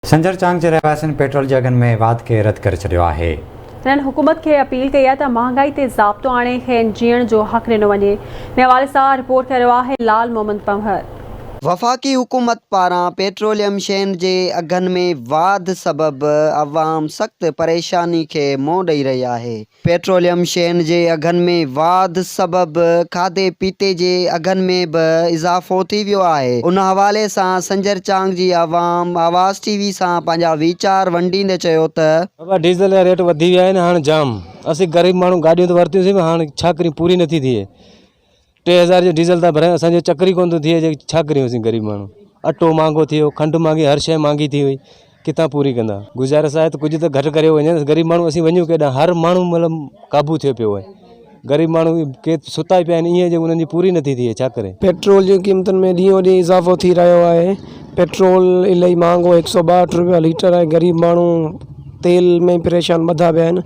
संजर चांग जे रहवासियुनि पेट्रोल जे अघनि में वाध खे रद्द करे छॾियो आहे। हिननि हुकूमत खे अपील कई आहे त महांगाई ते ज़ाब्तो आणे खेनि जीअण जो हक़ ॾिनो वञे। इन हवाले सां रिपोर्ट करे रहियो आहे लाल मोहम्मद पंवर। वफ़ाक़ी हुकूमत पारां पेट्रोलियम शयुनि जे अघनि में वाध सबबि अवाम सख़्त परेशानी खे मुंहुं ॾेई रही आहे। पेट्रोलियम शयुनि जे अघनि में वाध सबबि खाधे पीते जे अघनि में बि इज़ाफ़ो थी वियो आहे। उन हवाले सां संजर चांग जी आवाम आवाज़ टीवी सां पंहिंजा वीचार वंडींदे चयो त डीज़ल जा रेट वधी विया आहिनि। हाणे जाम असीं ग़रीब माण्हू गाॾियूं त वरितियूंसीं, हाणे छा करियूं, पूरी नथी थिए। 3000 जो डीज़ल था भरायूं, असांजो चक्कर ई कोन थो थिए। छा करियूं असीं ग़रीब माण्हू। अटो महांगो थी वियो, खंडु महांगी, हर शइ महांगी थी वई। किथां पूरी कंदा? गुज़ारिश आहे त कुझु त घटि करे वञे। ग़रीब माण्हू असीं वञूं केॾांहुं? हर माण्हू मतिलबु काबू थियो पियो आहे। ग़रीब माण्हू के सुता पिया आहिनि, ईअं जो उन्हनि जी पूरी नथी थिए। छा करे? पेट्रोल जी क़ीमतुनि में ॾींहों ॾींहुं इज़ाफ़ो थी रहियो आहे। पेट्रोल इलाही महांगो 162 रुपया लीटर आहे। ग़रीब माण्हू तेल में परेशान ॿधा पिया आहिनि।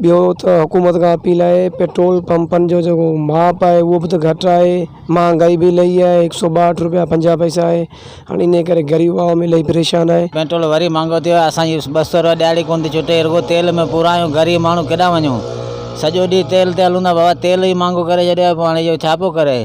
ॿियो त हुकूमत खां अपील आहे, पेट्रोल पंपनि जो जेको माप आहे उहो बि त घटि आहे। महांगाई बि इलाही आहे, 162 रुपया 50 पैसा आहे। हाणे इन करे ग़रीब आवाम इलाही परेशान आहे। पेट्रोल वरी महांगो थियो आहे। असांजी 200 रुपया ॾियारी कोन थी छुटे, रुॻो तेल में पूरा आहियूं। ग़रीब माण्हू केॾांहुं वञूं? सॼो ॾींहुं तेल ते हलूं था बाबा, तेल ई महांगो करे छॾियो आहे। पोइ हाणे इहो छा पियो करे?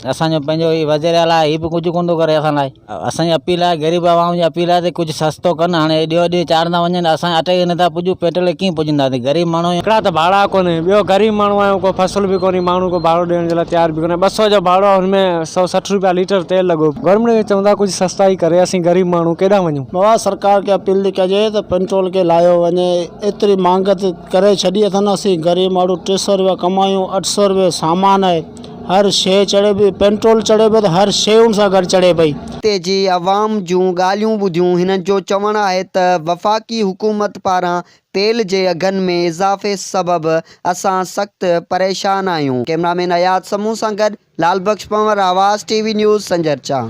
असांजो पंहिंजो ही वज़ीर आला आहे, हीअ बि कुझु कोन थो करे असां लाइ। असांजी अपील आहे, ग़रीब आवाम जी अपील आहे त कुझु सस्तो कनि। हाणे ॾियो ॾींहुं चाढ़ंदा वञनि, असां अटे नथा पुॼूं, पेट्रोल कीअं पुॼंदासीं? ग़रीब माण्हू हिकिड़ा त भाड़ा कोन्हे, ॿियो ग़रीब माण्हू आहियूं, को फसल बि कोन्हे, माण्हू को भाड़ो ॾियण जे लाइ तयारु बि कोन्हे। 200 जो भाड़ो आहे, हुनमें 160 रुपया लीटर तेल लॻो। गवर्नमेंट खे चवंदा कुझु सस्ताई करे, असीं ग़रीब माण्हू केॾांहुं वञूं? बाबा सरकार खे अपील थी कजे त पेट्रोल खे लाहियो वञे। एतिरी महांगत करे छॾी अथनि। असीं ग़रीब माण्हू 300 रुपया कमायूं, 800 रुपये सामान आहे। हर शइ चढ़े पई, पेट्रोल चढ़े पियो त हर शइ उन सां गॾु चढ़े पई। ते जी अवाम जूं ॻाल्हियूं ॿुधियूं। हिननि जो चवणु आहे त वफ़ाक़ी हुकूमत पारां तेल जे अघनि में इज़ाफ़े सबबि असां सख़्त परेशान आहियूं। कैमरामैन अयाद समूह सां गॾु लाल बख्श पंवर, आवाज़ टीवी न्यूज़, संजर चांग।